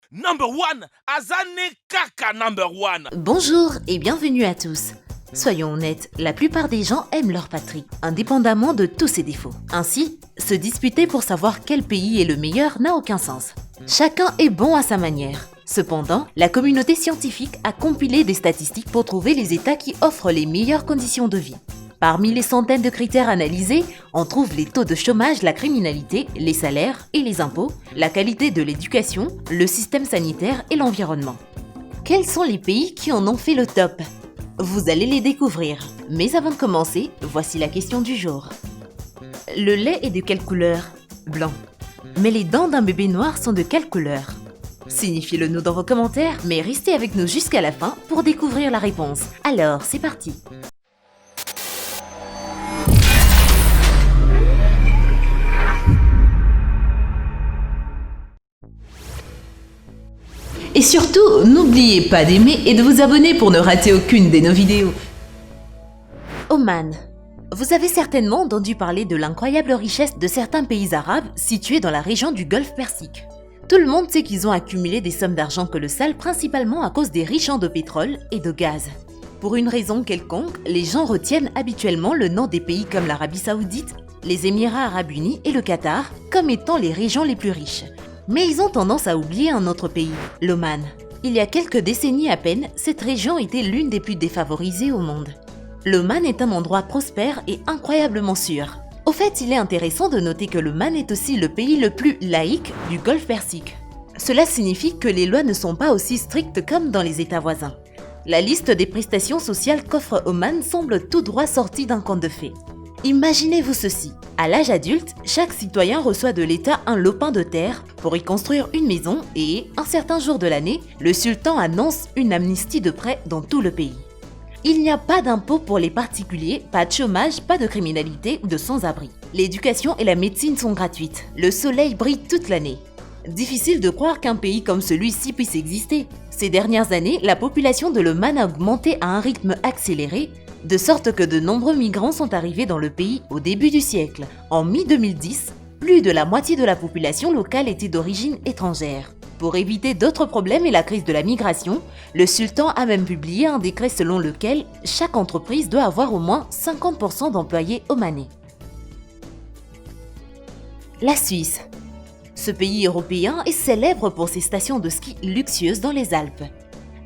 Number one, Azane Kaka number one. Bonjour et bienvenue à tous. Soyons honnêtes, la plupart des gens aiment leur patrie, indépendamment de tous ses défauts. Ainsi, se disputer pour savoir quel pays est le meilleur n'a aucun sens. Chacun est bon à sa manière. Cependant, la communauté scientifique a compilé des statistiques pour trouver les États qui offrent les meilleures conditions de vie. Parmi les centaines de critères analysés, on trouve les taux de chômage, la criminalité, les salaires et les impôts, la qualité de l'éducation, le système sanitaire et l'environnement. Quels sont les pays qui en ont fait le top? Vous allez les découvrir. Mais avant de commencer, voici la question du jour. Le lait est de quelle couleur? Blanc. Mais les dents d'un bébé noir sont de quelle couleur? Signifiez-le nous dans vos commentaires, mais restez avec nous jusqu'à la fin pour découvrir la réponse. Alors, c'est parti! Et surtout, n'oubliez pas d'aimer et de vous abonner pour ne rater aucune de nos vidéos. Oman. Vous avez certainement entendu parler de l'incroyable richesse de certains pays arabes situés dans la région du Golfe Persique. Tout le monde sait qu'ils ont accumulé des sommes d'argent colossales principalement à cause des riches champs de pétrole et de gaz. Pour une raison quelconque, les gens retiennent habituellement le nom des pays comme l'Arabie Saoudite, les Émirats Arabes Unis et le Qatar comme étant les régions les plus riches. Mais ils ont tendance à oublier un autre pays, l'Oman. Il y a quelques décennies à peine, cette région était l'une des plus défavorisées au monde. L'Oman est un endroit prospère et incroyablement sûr. Au fait, il est intéressant de noter que l'Oman est aussi le pays le plus laïque du Golfe Persique. Cela signifie que les lois ne sont pas aussi strictes comme dans les États voisins. La liste des prestations sociales qu'offre Oman semble tout droit sortie d'un conte de fées. Imaginez-vous ceci. À l'âge adulte, chaque citoyen reçoit de l'État un lopin de terre pour y construire une maison et, un certain jour de l'année, le sultan annonce une amnistie de prêts dans tout le pays. Il n'y a pas d'impôt pour les particuliers, pas de chômage, pas de criminalité ou de sans-abri. L'éducation et la médecine sont gratuites. Le soleil brille toute l'année. Difficile de croire qu'un pays comme celui-ci puisse exister. Ces dernières années, la population de l'Oman a augmenté à un rythme accéléré, de sorte que de nombreux migrants sont arrivés dans le pays au début du siècle. En mi-2010, plus de la moitié de la population locale était d'origine étrangère. Pour éviter d'autres problèmes et la crise de la migration, le sultan a même publié un décret selon lequel chaque entreprise doit avoir au moins 50% d'employés omanais. La Suisse. Ce pays européen est célèbre pour ses stations de ski luxueuses dans les Alpes.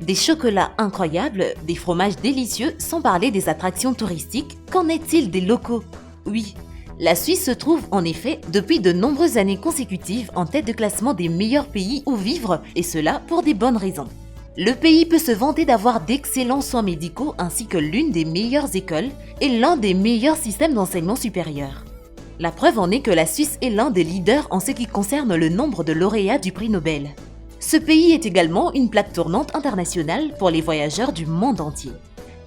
Des chocolats incroyables, des fromages délicieux, sans parler des attractions touristiques. Qu'en est-il des locaux? Oui, la Suisse se trouve en effet depuis de nombreuses années consécutives en tête de classement des meilleurs pays où vivre, et cela pour des bonnes raisons. Le pays peut se vanter d'avoir d'excellents soins médicaux ainsi que l'une des meilleures écoles et l'un des meilleurs systèmes d'enseignement supérieur. La preuve en est que la Suisse est l'un des leaders en ce qui concerne le nombre de lauréats du prix Nobel. Ce pays est également une plaque tournante internationale pour les voyageurs du monde entier.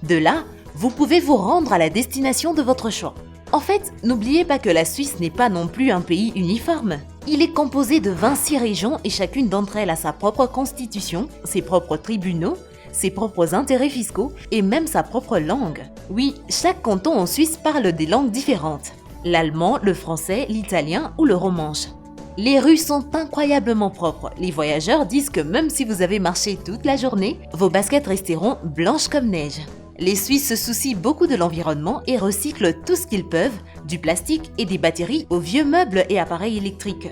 De là, vous pouvez vous rendre à la destination de votre choix. En fait, n'oubliez pas que la Suisse n'est pas non plus un pays uniforme. Il est composé de 26 régions et chacune d'entre elles a sa propre constitution, ses propres tribunaux, ses propres intérêts fiscaux et même sa propre langue. Oui, chaque canton en Suisse parle des langues différentes. L'allemand, le français, l'italien ou le romanche. Les rues sont incroyablement propres. Les voyageurs disent que même si vous avez marché toute la journée, vos baskets resteront blanches comme neige. Les Suisses se soucient beaucoup de l'environnement et recyclent tout ce qu'ils peuvent, du plastique et des batteries aux vieux meubles et appareils électriques.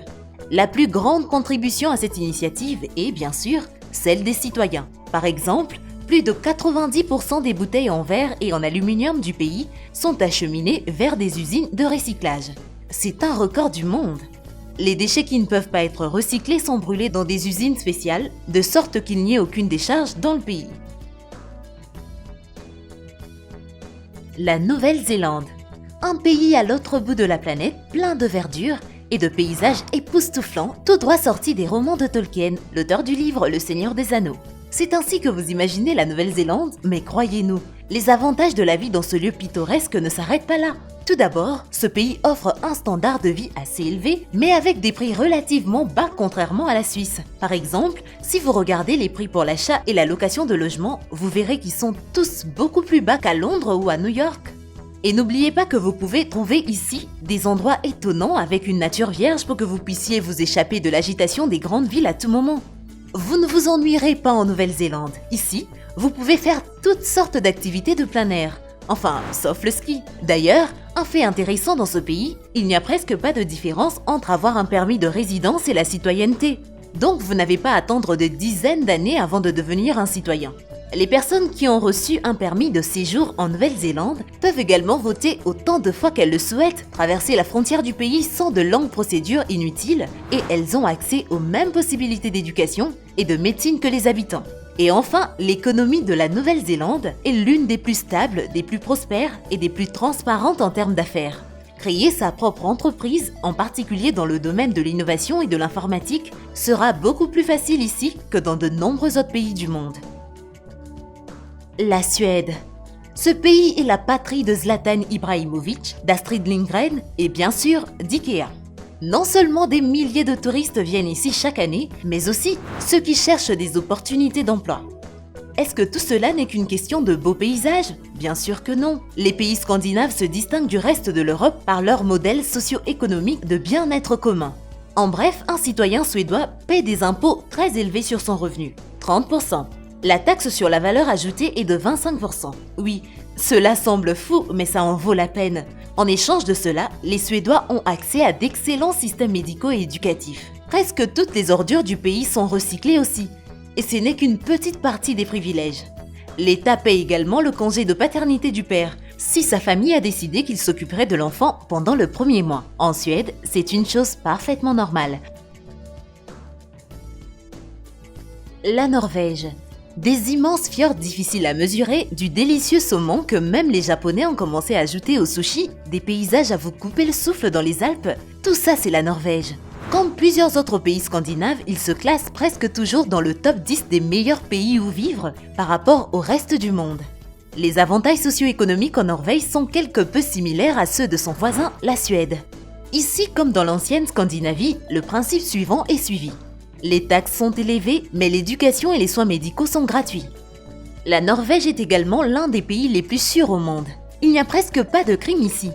La plus grande contribution à cette initiative est, bien sûr, celle des citoyens. Par exemple, plus de 90% des bouteilles en verre et en aluminium du pays sont acheminées vers des usines de recyclage. C'est un record du monde. Les déchets qui ne peuvent pas être recyclés sont brûlés dans des usines spéciales, de sorte qu'il n'y ait aucune décharge dans le pays. La Nouvelle-Zélande. Un pays à l'autre bout de la planète, plein de verdure et de paysages époustouflants, tout droit sortis des romans de Tolkien, l'auteur du livre Le Seigneur des Anneaux. C'est ainsi que vous imaginez la Nouvelle-Zélande, mais croyez-nous, les avantages de la vie dans ce lieu pittoresque ne s'arrêtent pas là. Tout d'abord, ce pays offre un standard de vie assez élevé, mais avec des prix relativement bas contrairement à la Suisse. Par exemple, si vous regardez les prix pour l'achat et la location de logements, vous verrez qu'ils sont tous beaucoup plus bas qu'à Londres ou à New York. Et n'oubliez pas que vous pouvez trouver ici des endroits étonnants avec une nature vierge pour que vous puissiez vous échapper de l'agitation des grandes villes à tout moment. Vous ne vous ennuierez pas en Nouvelle-Zélande. Ici, vous pouvez faire toutes sortes d'activités de plein air. Enfin, sauf le ski. D'ailleurs, un fait intéressant dans ce pays, il n'y a presque pas de différence entre avoir un permis de résidence et la citoyenneté. Donc vous n'avez pas à attendre des dizaines d'années avant de devenir un citoyen. Les personnes qui ont reçu un permis de séjour en Nouvelle-Zélande peuvent également voter autant de fois qu'elles le souhaitent, traverser la frontière du pays sans de longues procédures inutiles, et elles ont accès aux mêmes possibilités d'éducation et de médecine que les habitants. Et enfin, l'économie de la Nouvelle-Zélande est l'une des plus stables, des plus prospères et des plus transparentes en termes d'affaires. Créer sa propre entreprise, en particulier dans le domaine de l'innovation et de l'informatique, sera beaucoup plus facile ici que dans de nombreux autres pays du monde. La Suède. Ce pays est la patrie de Zlatan Ibrahimovic, d'Astrid Lindgren et bien sûr d'IKEA. Non seulement des milliers de touristes viennent ici chaque année, mais aussi ceux qui cherchent des opportunités d'emploi. Est-ce que tout cela n'est qu'une question de beaux paysages? Bien sûr que non. Les pays scandinaves se distinguent du reste de l'Europe par leur modèle socio-économique de bien-être commun. En bref, un citoyen suédois paie des impôts très élevés sur son revenu, 30%. La taxe sur la valeur ajoutée est de 25%. Oui, cela semble fou, mais ça en vaut la peine. En échange de cela, les Suédois ont accès à d'excellents systèmes médicaux et éducatifs. Presque toutes les ordures du pays sont recyclées aussi. Et ce n'est qu'une petite partie des privilèges. L'État paie également le congé de paternité du père, si sa famille a décidé qu'il s'occuperait de l'enfant pendant le premier mois. En Suède, c'est une chose parfaitement normale. La Norvège. Des immenses fjords difficiles à mesurer, du délicieux saumon que même les Japonais ont commencé à ajouter au sushi, des paysages à vous couper le souffle dans les Alpes, tout ça c'est la Norvège. Comme plusieurs autres pays scandinaves, il se classe presque toujours dans le top 10 des meilleurs pays où vivre par rapport au reste du monde. Les avantages socio-économiques en Norvège sont quelque peu similaires à ceux de son voisin, la Suède. Ici, comme dans l'ancienne Scandinavie, le principe suivant est suivi. Les taxes sont élevées, mais l'éducation et les soins médicaux sont gratuits. La Norvège est également l'un des pays les plus sûrs au monde. Il n'y a presque pas de crime ici.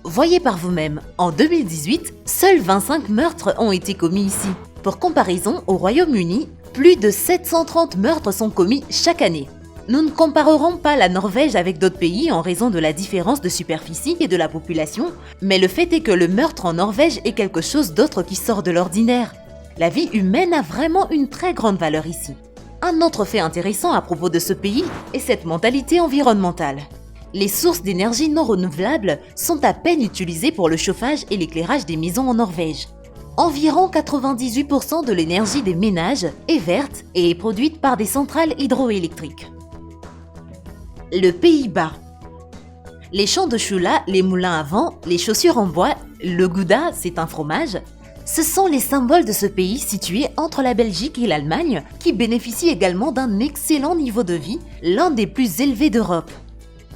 Voyez par vous-même, en 2018, seuls 25 meurtres ont été commis ici. Pour comparaison, au Royaume-Uni, plus de 730 meurtres sont commis chaque année. Nous ne comparerons pas la Norvège avec d'autres pays en raison de la différence de superficie et de la population, mais le fait est que le meurtre en Norvège est quelque chose d'autre qui sort de l'ordinaire. La vie humaine a vraiment une très grande valeur ici. Un autre fait intéressant à propos de ce pays est cette mentalité environnementale. Les sources d'énergie non renouvelables sont à peine utilisées pour le chauffage et l'éclairage des maisons en Norvège. Environ 98% de l'énergie des ménages est verte et est produite par des centrales hydroélectriques. Le Pays-Bas. Les champs de choux-là, les moulins à vent, les chaussures en bois, le gouda, c'est un fromage. Ce sont les symboles de ce pays situé entre la Belgique et l'Allemagne qui bénéficie également d'un excellent niveau de vie, l'un des plus élevés d'Europe.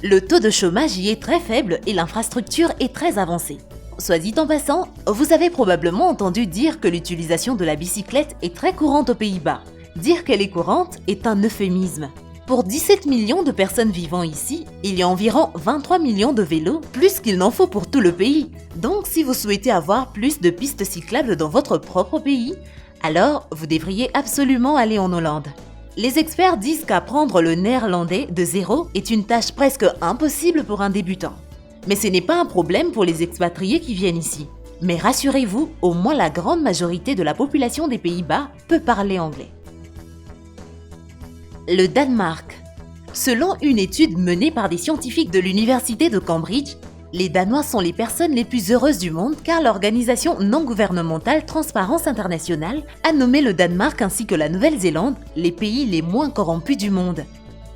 Le taux de chômage y est très faible et l'infrastructure est très avancée. Soit dit en passant, vous avez probablement entendu dire que l'utilisation de la bicyclette est très courante aux Pays-Bas. Dire qu'elle est courante est un euphémisme. Pour 17 millions de personnes vivant ici, il y a environ 23 millions de vélos, plus qu'il n'en faut pour tout le pays. Donc si vous souhaitez avoir plus de pistes cyclables dans votre propre pays, alors vous devriez absolument aller en Hollande. Les experts disent qu'apprendre le néerlandais de zéro est une tâche presque impossible pour un débutant. Mais ce n'est pas un problème pour les expatriés qui viennent ici. Mais rassurez-vous, au moins la grande majorité de la population des Pays-Bas peut parler anglais. Le Danemark. Selon une étude menée par des scientifiques de l'université de Cambridge, les Danois sont les personnes les plus heureuses du monde car l'organisation non gouvernementale Transparence Internationale a nommé le Danemark ainsi que la Nouvelle-Zélande les pays les moins corrompus du monde.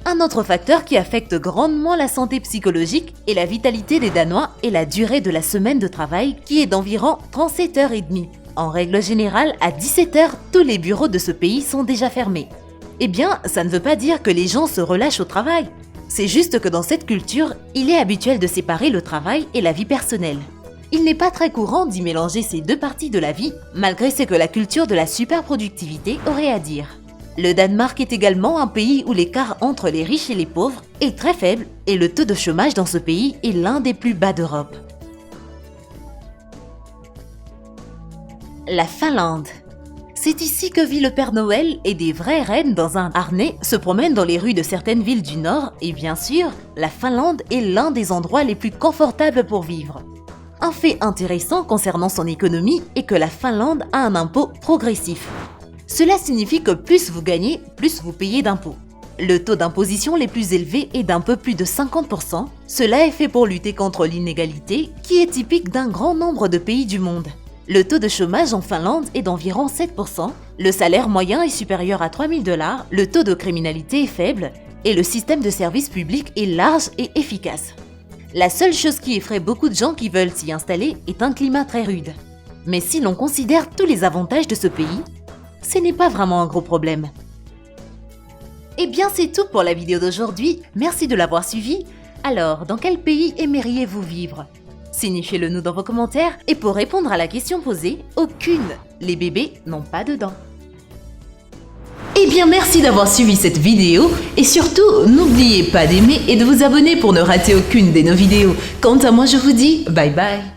Un autre facteur qui affecte grandement la santé psychologique et la vitalité des Danois est la durée de la semaine de travail qui est d'environ 37h30. En règle générale, à 17h, tous les bureaux de ce pays sont déjà fermés. Eh bien, ça ne veut pas dire que les gens se relâchent au travail. C'est juste que dans cette culture, il est habituel de séparer le travail et la vie personnelle. Il n'est pas très courant d'y mélanger ces deux parties de la vie, malgré ce que la culture de la superproductivité aurait à dire. Le Danemark est également un pays où l'écart entre les riches et les pauvres est très faible et le taux de chômage dans ce pays est l'un des plus bas d'Europe. La Finlande. C'est ici que vit le Père Noël et des vraies reines dans un harnais se promènent dans les rues de certaines villes du Nord et bien sûr, la Finlande est l'un des endroits les plus confortables pour vivre. Un fait intéressant concernant son économie est que la Finlande a un impôt progressif. Cela signifie que plus vous gagnez, plus vous payez d'impôts. Le taux d'imposition les plus élevés est d'un peu plus de 50%. Cela est fait pour lutter contre l'inégalité qui est typique d'un grand nombre de pays du monde. Le taux de chômage en Finlande est d'environ 7%, le salaire moyen est supérieur à 3 000 $, le taux de criminalité est faible et le système de services publics est large et efficace. La seule chose qui effraie beaucoup de gens qui veulent s'y installer est un climat très rude. Mais si l'on considère tous les avantages de ce pays, ce n'est pas vraiment un gros problème. Eh bien c'est tout pour la vidéo d'aujourd'hui, merci de l'avoir suivi. Alors, dans quel pays aimeriez-vous vivre ? Signifiez-le nous dans vos commentaires et pour répondre à la question posée, aucune, les bébés n'ont pas de dents. Eh bien merci d'avoir suivi cette vidéo et surtout n'oubliez pas d'aimer et de vous abonner pour ne rater aucune de nos vidéos. Quant à moi je vous dis bye bye.